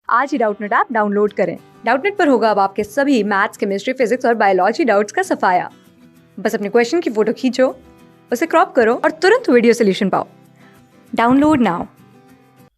आज ही Doubtnut app download करें। Doubtnut पर होगा अब आपके सभी मैथ्स, केमिस्ट्री, फिजिक्स और बायोलॉजी डाउट्स का सफाया। बस अपने क्वेश्चन की फोटो खींचो, उसे क्रॉप करो और तुरंत वीडियो सोल्यूशन पाओ। Download now.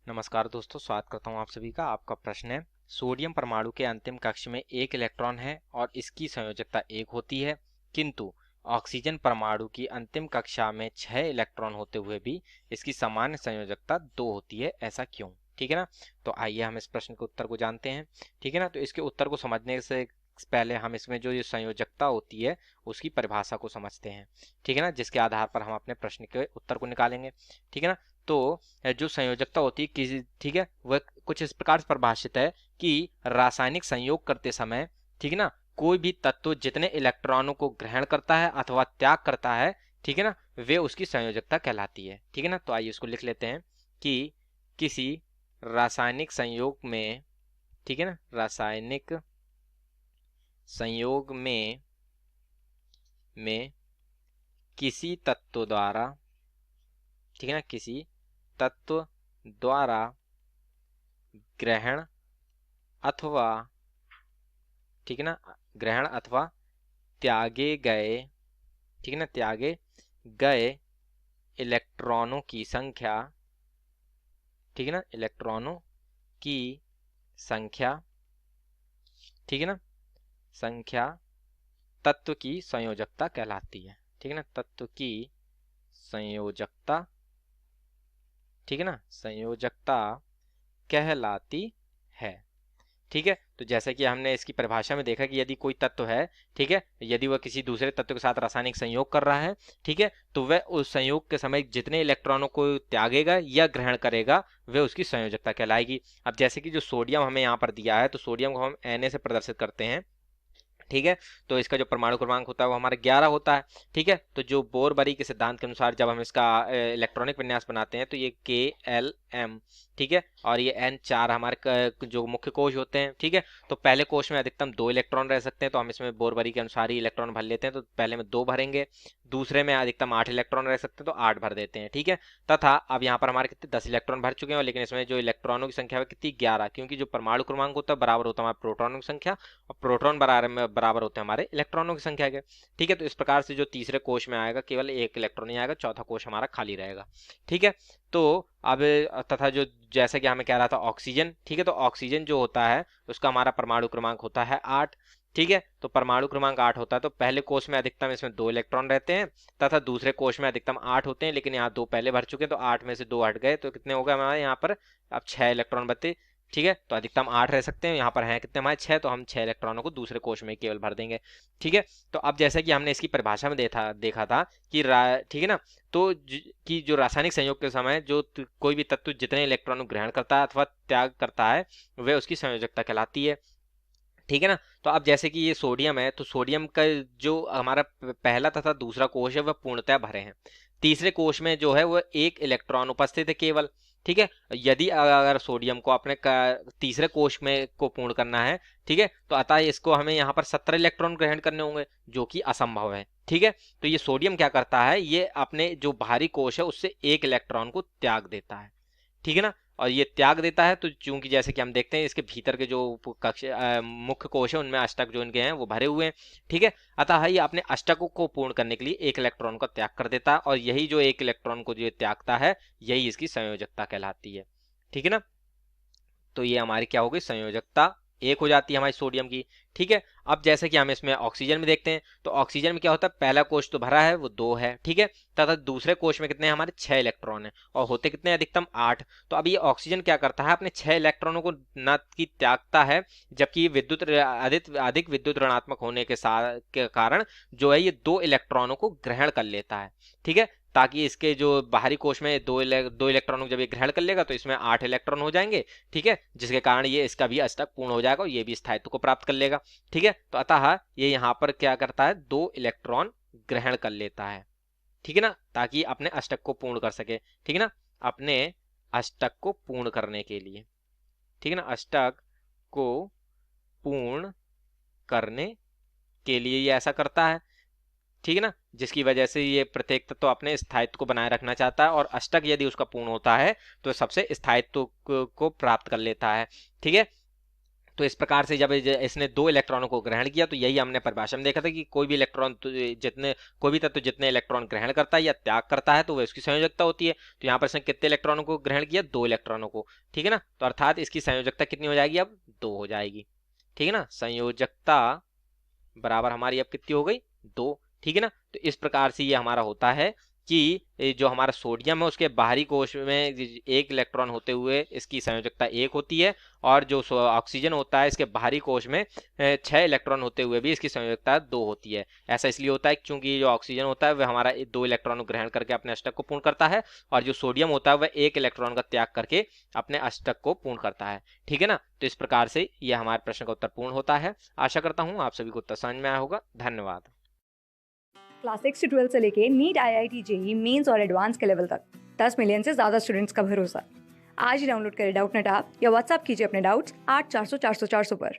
नमस्कार दोस्तों, स्वागत करता हूं आप सभी का। आपका प्रश्न है, सोडियम परमाणु के अंतिम कक्ष में एक इलेक्ट्रॉन है और इसकी संयोजकता 1 होती है, किंतु ऑक्सीजन परमाणु की अंतिम कक्षा में 6 इलेक्ट्रॉन होते हुए भी इसकी सामान्य संयोजकता 2 होती है, ऐसा क्यों? ठीक है ना। तो आइए हम इस प्रश्न के उत्तर को जानते हैं। ठीक है ना। तो इसके उत्तर को समझने से पहले हम इसमें जो ये संयोजकता होती है उसकी परिभाषा को समझते हैं। ठीक है ना, जिसके आधार पर हम अपने प्रश्न के उत्तर को निकालेंगे। ठीक है ना। तो जो संयोजकता होती है किसी, ठीक है, वह कुछ इस प्रकार से परिभाषित है कि रासायनिक संयोग करते समय, ठीक है ना, कोई भी तत्व जितने इलेक्ट्रॉनों को ग्रहण करता है अथवा त्याग करता है, ठीक है ना, वे उसकी संयोजकता कहलाती है। ठीक है ना। तो आइए इसको लिख लेते हैं कि किसी रासायनिक संयोग में, ठीक है ना, रासायनिक संयोग में किसी तत्व द्वारा, ठीक है ना, किसी तत्व द्वारा ग्रहण अथवा, ठीक है ना, ग्रहण अथवा त्यागे गए, ठीक है ना, त्यागे गए इलेक्ट्रॉनों की संख्या, ठीक है ना, इलेक्ट्रॉनों की संख्या, ठीक है ना, संख्या तत्व की संयोजकता कहलाती है। ठीक है ना, तत्व की संयोजकता, ठीक है ना, संयोजकता कहलाती है। ठीक है। तो जैसे कि हमने इसकी परिभाषा में देखा कि यदि कोई तत्व है, ठीक है, यदि वह किसी दूसरे तत्व के साथ रासायनिक संयोग कर रहा है, ठीक है, तो वह उस संयोग के समय जितने इलेक्ट्रॉनों को त्यागेगा या ग्रहण करेगा वह उसकी संयोजकता कहलाएगी। अब जैसे कि जो सोडियम हमें यहाँ पर दिया है, तो सोडियम को हम Na से प्रदर्शित करते हैं। ठीक है। तो इसका जो परमाणु क्रमांक होता है वो हमारा 11 होता है। ठीक है। तो जो बोर-बरी के सिद्धांत के अनुसार जब हम इसका इलेक्ट्रॉनिक विन्यास बनाते हैं तो ये KLm, ठीक है, और ये N4 हमारे जो मुख्य कोश होते हैं। ठीक है। तो पहले कोश में अधिकतम 2 इलेक्ट्रॉन रह सकते हैं, तो हम इसमें बोर-बरी के अनुसार ही इलेक्ट्रॉन भर लेते हैं। तो पहले में 2 भरेंगे, दूसरे में अधिकतम 8 इलेक्ट्रॉन रह सकते हैं, तो 8 भर देते हैं। ठीक है। तथा अब यहाँ पर हमारे कितने 10 इलेक्ट्रॉन भर चुके हैं, लेकिन इसमें जो इलेक्ट्रॉनों की संख्या है कितनी 11, क्योंकि जो परमाणु क्रमांक होता है बराबर होता है हमारे प्रोटॉनों की संख्या, और प्रोटॉन बराबर होते हैं हमारे इलेक्ट्रॉनों की संख्या के। ठीक है। तो इस प्रकार से जो तीसरे कोश में आएगा केवल 1 इलेक्ट्रॉन ही आएगा, चौथा कोश हमारा खाली रहेगा। ठीक है। तो अब तथा जो जैसा कि हमें कह रहा था ऑक्सीजन, ठीक है, तो ऑक्सीजन जो होता है उसका हमारा परमाणु क्रमांक होता है 8। ठीक है। तो परमाणु क्रमांक 8 होता है, तो पहले कोश में अधिकतम इसमें 2 इलेक्ट्रॉन रहते हैं तथा दूसरे कोश में अधिकतम 8 होते हैं, लेकिन यहाँ 2 पहले भर चुके हैं, तो 8 में से 2 हट गए, तो कितने हो गए हमारे यहाँ पर अब 6 इलेक्ट्रॉन बचे। ठीक है। तो अधिकतम 8 रह सकते हैं, यहाँ पर हैं कितने हमारे 6, तो हम 6 इलेक्ट्रॉनों को दूसरे कोश में केवल भर देंगे। ठीक है। तो अब जैसे कि हमने इसकी परिभाषा में देखा था कि ठीक है ना, तो कि जो रासायनिक संयोग के समय जो कोई भी तत्व जितने इलेक्ट्रॉन ग्रहण करता है अथवा त्याग करता है वह उसकी संयोजकता कहलाती है। ठीक है ना। तो अब जैसे कि ये सोडियम है, तो सोडियम का जो हमारा पहला तथा दूसरा कोश है वह पूर्णतः भरे हैं। तीसरे कोश में जो है वह 1 इलेक्ट्रॉन उपस्थित है केवल। ठीक है। यदि अगर सोडियम को अपने तीसरे कोश में को पूर्ण करना है, ठीक है, तो अतः इसको हमें यहाँ पर 17 इलेक्ट्रॉन ग्रहण करने होंगे, जो कि असंभव है। ठीक है। तो ये सोडियम क्या करता है, ये अपने जो बाहरी कोश है उससे 1 इलेक्ट्रॉन को त्याग देता है। ठीक है ना। और ये त्याग देता है, तो चूंकि जैसे कि हम देखते हैं इसके भीतर के जो कक्ष मुख्य कोश है उनमें अष्टक जो इनके हैं वो भरे हुए हैं। ठीक है। अतः ये अपने अष्टकों को पूर्ण करने के लिए 1 इलेक्ट्रॉन का त्याग कर देता है, और यही जो 1 इलेक्ट्रॉन को जो त्यागता है यही इसकी संयोजकता कहलाती है। ठीक है ना। तो ये हमारी क्या होगी, संयोजकता 1 हो जाती है हमारी सोडियम की। ठीक है। अब जैसे कि हम इसमें ऑक्सीजन में देखते हैं, तो ऑक्सीजन में क्या होता है, पहला कोश तो भरा है वो 2 है, ठीक है, तथा दूसरे कोश में कितने हैं हमारे 6 इलेक्ट्रॉन है, और होते कितने अधिकतम 8। तो अब ये ऑक्सीजन क्या करता है, अपने 6 इलेक्ट्रॉनों को न की त्यागता है, जबकि विद्युत अधिक विद्युत ऋणात्मक होने के कारण जो है ये 2 इलेक्ट्रॉनों को ग्रहण कर लेता है। ठीक है। ताकि इसके जो बाहरी कोश में दो इलेक्ट्रॉनों को जब ये ग्रहण कर लेगा तो इसमें 8 इलेक्ट्रॉन हो जाएंगे। ठीक है। जिसके कारण ये इसका भी अष्टक पूर्ण हो जाएगा और ये भी स्थायित्व को प्राप्त कर लेगा। ठीक है। तो अतः ये यहाँ पर क्या करता है, 2 इलेक्ट्रॉन ग्रहण कर लेता है। ठीक है ना, ताकि अपने अष्टक को पूर्ण कर सके। ठीक है ना, अपने अष्टक को पूर्ण करने के लिए, ठीक है ना, अष्टक को पूर्ण करने के लिए ये ऐसा करता है। ठीक है ना, जिसकी वजह से ये प्रत्येक तत्व तो अपने स्थायित्व को बनाए रखना चाहता है, और अष्टक यदि उसका पूर्ण होता है तो सबसे स्थायित्व को प्राप्त कर लेता है। ठीक है। तो इस प्रकार से जब इसने 2 इलेक्ट्रॉनों को ग्रहण किया, तो यही हमने परिभाषा में देखा था कि कोई भी इलेक्ट्रॉन कोई भी तत्व जितने इलेक्ट्रॉन ग्रहण करता है या त्याग करता है तो वह उसकी संयोजकता होती है। तो यहाँ पर इसने कितने इलेक्ट्रॉनों को ग्रहण किया? 2 इलेक्ट्रॉनों को, ठीक है ना। तो अर्थात इसकी संयोजकता कितनी हो जाएगी? अब 2 हो जाएगी, ठीक है ना। संयोजकता बराबर हमारी अब कितनी हो गई? 2, ठीक है ना। तो इस प्रकार से ये हमारा होता है कि जो हमारा सोडियम है उसके बाहरी कोश में 1 इलेक्ट्रॉन होते हुए इसकी संयोजकता 1 होती है, और जो ऑक्सीजन होता है इसके बाहरी कोश में 6 इलेक्ट्रॉन होते हुए भी इसकी संयोजकता 2 होती है। ऐसा इसलिए होता है क्योंकि जो ऑक्सीजन होता है वह हमारा 2 इलेक्ट्रॉन ग्रहण करके अपने अष्टक को पूर्ण करता है, और जो सोडियम होता है वह 1 इलेक्ट्रॉन का त्याग करके अपने अष्टक को पूर्ण करता है, ठीक है ना। तो इस प्रकार से यह हमारे प्रश्न का उत्तर पूर्ण होता है। आशा करता हूँ आप सभी को उत्तर समझ में आया होगा। धन्यवाद। क्लास 6 से 12 से लेके नीट, IIT, जेईई मेंस और एडवांस के लेवल तक 10 मिलियन से ज्यादा स्टूडेंट्स का भरोसा। आज ही डाउनलोड करें डाउटनेट ऐप या व्हाट्सएप कीजिए अपने डाउट्स 8400 400 400 पर।